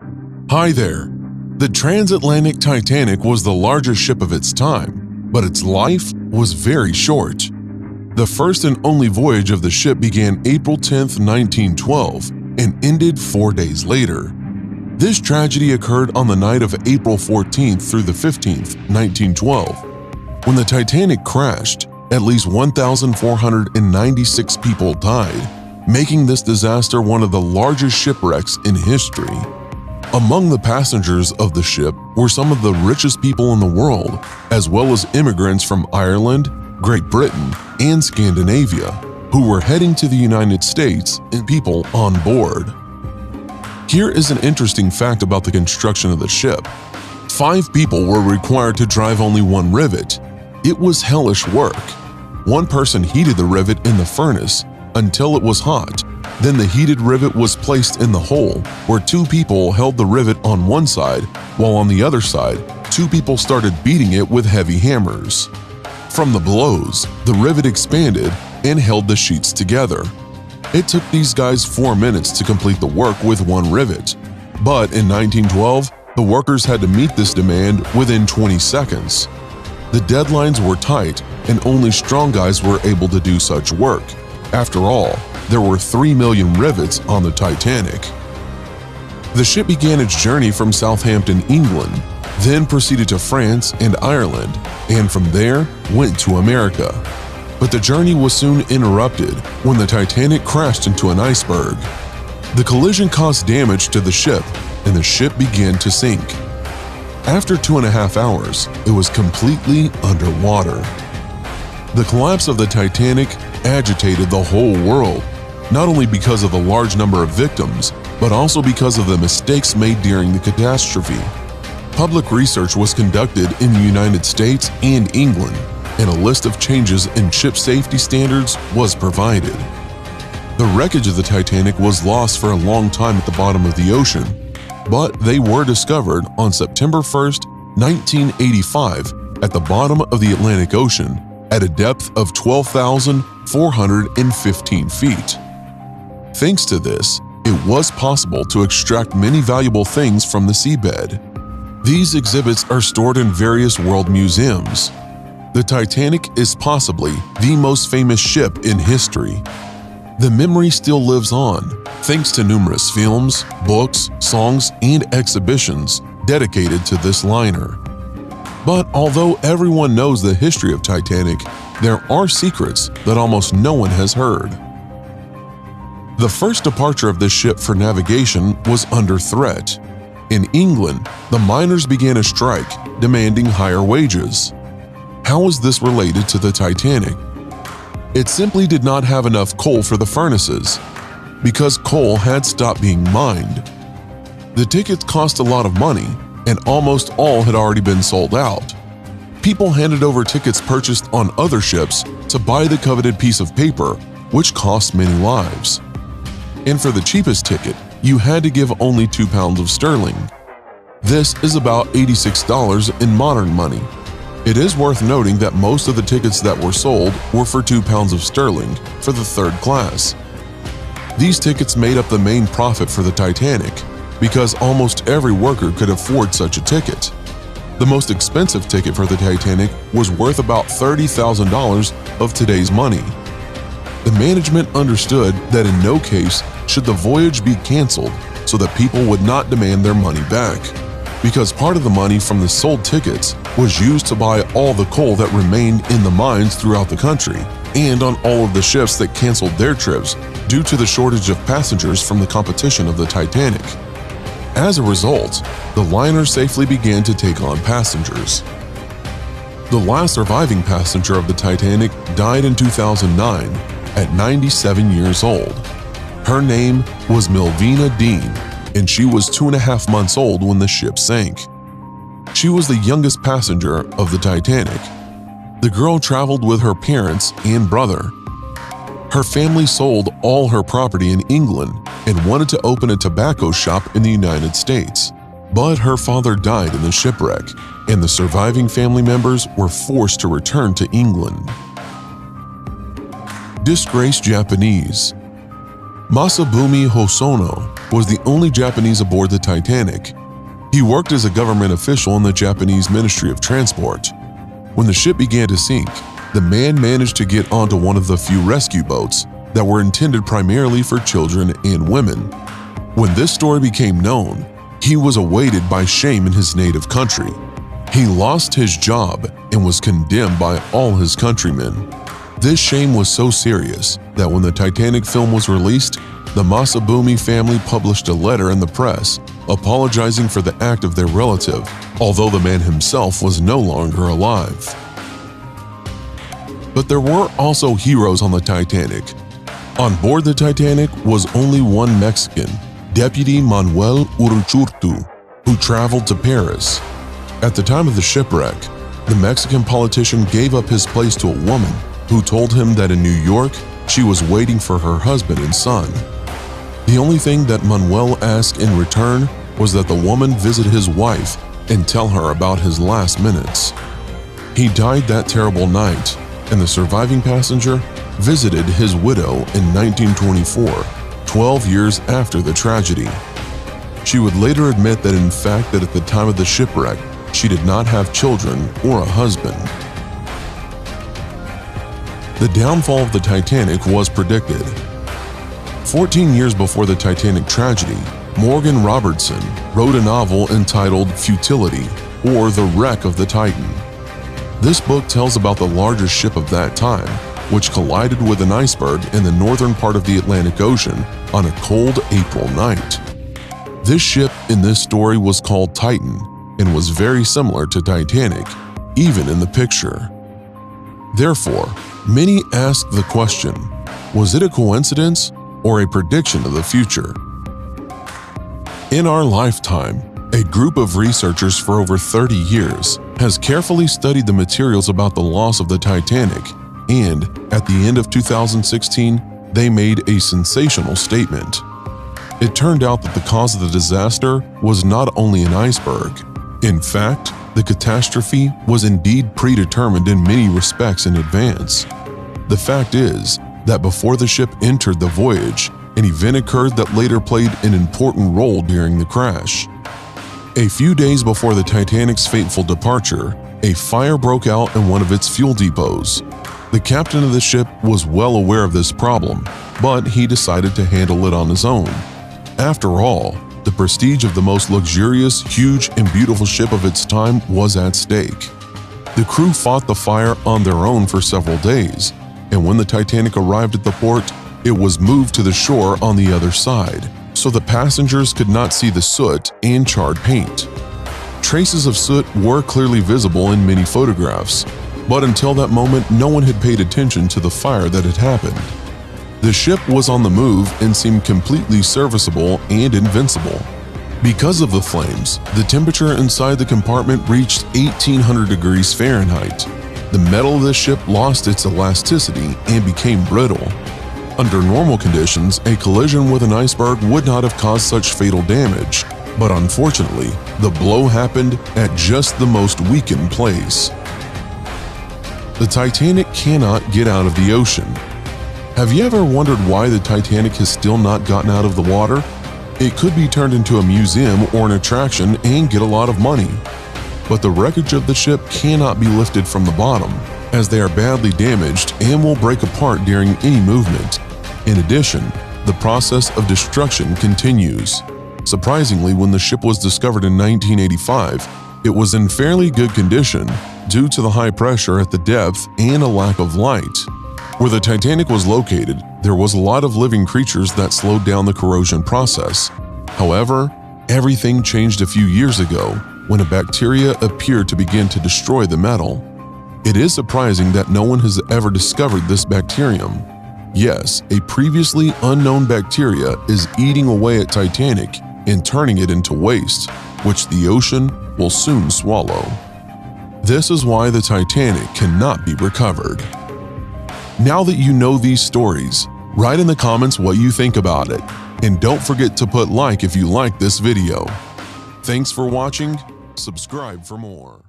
Hi there. The transatlantic Titanic was the largest ship of its time, but its life was very short. The first and only voyage of the ship began April 10, 1912, and ended 4 days later. This tragedy occurred on the night of April 14th through the 15th, 1912. When the Titanic crashed, at least 1,496 people died, making this disaster one of the largest shipwrecks in history. Among the passengers of the ship were some of the richest people in the world, as well as immigrants from Ireland, Great Britain, and Scandinavia, who were heading to the United States and people on board. Here is an interesting fact about the construction of the ship. 5 people were required to drive only one rivet. It was hellish work. One person heated the rivet in the furnace until it was hot. Then the heated rivet was placed in the hole, where 2 people held the rivet on one side, while on the other side, 2 people started beating it with heavy hammers. From the blows, the rivet expanded and held the sheets together. It took these guys 4 minutes to complete the work with one rivet. But in 1912, the workers had to meet this demand within 20 seconds. The deadlines were tight, and only strong guys were able to do such work. After all, there were 3 million rivets on the Titanic. The ship began its journey from Southampton, England, then proceeded to France and Ireland, and from there went to America. But the journey was soon interrupted when the Titanic crashed into an iceberg. The collision caused damage to the ship, and the ship began to sink. After 2.5 hours, it was completely underwater. The collapse of the Titanic agitated the whole world, not only because of the large number of victims, but also because of the mistakes made during the catastrophe. Public research was conducted in the United States and England, and a list of changes in ship safety standards was provided. The wreckage of the Titanic was lost for a long time at the bottom of the ocean, but they were discovered on September 1st, 1985, at the bottom of the Atlantic Ocean at a depth of 12,415 feet. Thanks to this, it was possible to extract many valuable things from the seabed. These exhibits are stored in various world museums. The Titanic is possibly the most famous ship in history. The memory still lives on, thanks to numerous films, books, songs, and exhibitions dedicated to this liner. But although everyone knows the history of Titanic, there are secrets that almost no one has heard. The first departure of this ship for navigation was under threat. In England, the miners began a strike, demanding higher wages. How was this related to the Titanic? It simply did not have enough coal for the furnaces, because coal had stopped being mined. The tickets cost a lot of money, and almost all had already been sold out. People handed over tickets purchased on other ships to buy the coveted piece of paper, which cost many lives. And for the cheapest ticket, you had to give only £2 sterling. This is about $86 in modern money. It is worth noting that most of the tickets that were sold were for £2 sterling for the third class. These tickets made up the main profit for the Titanic, because almost every worker could afford such a ticket. The most expensive ticket for the Titanic was worth about $30,000 of today's money. The management understood that in no case should the voyage be canceled so that people would not demand their money back, because part of the money from the sold tickets was used to buy all the coal that remained in the mines throughout the country and on all of the ships that canceled their trips due to the shortage of passengers from the competition of the Titanic. As a result, the liner safely began to take on passengers. The last surviving passenger of the Titanic died in 2009 at 97 years old. Her name was Melvina Dean, and she was 2.5 months old when the ship sank. She was the youngest passenger of the Titanic. The girl traveled with her parents and brother. Her family sold all her property in England and wanted to open a tobacco shop in the United States. But her father died in the shipwreck, and the surviving family members were forced to return to England. Disgraced Japanese. Masabumi Hosono was the only Japanese aboard the Titanic. He worked as a government official in the Japanese Ministry of Transport. When the ship began to sink, the man managed to get onto one of the few rescue boats that were intended primarily for children and women. When this story became known, he was awaited by shame in his native country. He lost his job and was condemned by all his countrymen. This shame was so serious that when the Titanic film was released, the Masabumi family published a letter in the press apologizing for the act of their relative, although the man himself was no longer alive. But there were also heroes on the Titanic. On board the Titanic was only one Mexican, Deputy Manuel Uruchurtu, who traveled to Paris. At the time of the shipwreck, the Mexican politician gave up his place to a woman who told him that in New York, she was waiting for her husband and son. The only thing that Manuel asked in return was that the woman visit his wife and tell her about his last minutes. He died that terrible night, and the surviving passenger visited his widow in 1924, 12 years after the tragedy. She would later admit that in fact that at the time of the shipwreck, she did not have children or a husband. The downfall of the Titanic was predicted. 14 years before the Titanic tragedy, Morgan Robertson wrote a novel entitled Futility, or The Wreck of the Titan. This book tells about the largest ship of that time, which collided with an iceberg in the northern part of the Atlantic Ocean on a cold April night. This ship in this story was called Titan and was very similar to Titanic, even in the picture. Therefore, many ask the question, was it a coincidence or a prediction of the future? In our lifetime, a group of researchers for over 30 years has carefully studied the materials about the loss of the Titanic, and at the end of 2016, they made a sensational statement. It turned out that the cause of the disaster was not only an iceberg. In fact, the catastrophe was indeed predetermined in many respects in advance. The fact is that before the ship entered the voyage, an event occurred that later played an important role during the crash. A few days before the Titanic's fateful departure, a fire broke out in one of its fuel depots. The captain of the ship was well aware of this problem, but he decided to handle it on his own. After all, the prestige of the most luxurious, huge, and beautiful ship of its time was at stake. The crew fought the fire on their own for several days, and when the Titanic arrived at the port, it was moved to the shore on the other side, so the passengers could not see the soot and charred paint. Traces of soot were clearly visible in many photographs, but until that moment, no one had paid attention to the fire that had happened. The ship was on the move and seemed completely serviceable and invincible. Because of the flames, the temperature inside the compartment reached 1800 degrees Fahrenheit. The metal of the ship lost its elasticity and became brittle. Under normal conditions, a collision with an iceberg would not have caused such fatal damage, but unfortunately, the blow happened at just the most weakened place. The Titanic cannot get out of the ocean. Have you ever wondered why the Titanic has still not gotten out of the water? It could be turned into a museum or an attraction and get a lot of money. But the wreckage of the ship cannot be lifted from the bottom, as they are badly damaged and will break apart during any movement. In addition, the process of destruction continues. Surprisingly, when the ship was discovered in 1985, it was in fairly good condition due to the high pressure at the depth and a lack of light. Where the Titanic was located, there was a lot of living creatures that slowed down the corrosion process. However, everything changed a few years ago when a bacteria appeared to begin to destroy the metal. It is surprising that no one has ever discovered this bacterium. Yes, a previously unknown bacteria is eating away at Titanic and turning it into waste, which the ocean will soon swallow. This is why the Titanic cannot be recovered. Now that you know these stories, write in the comments what you think about it, and don't forget to put like if you like this video. Thanks for watching, subscribe for more.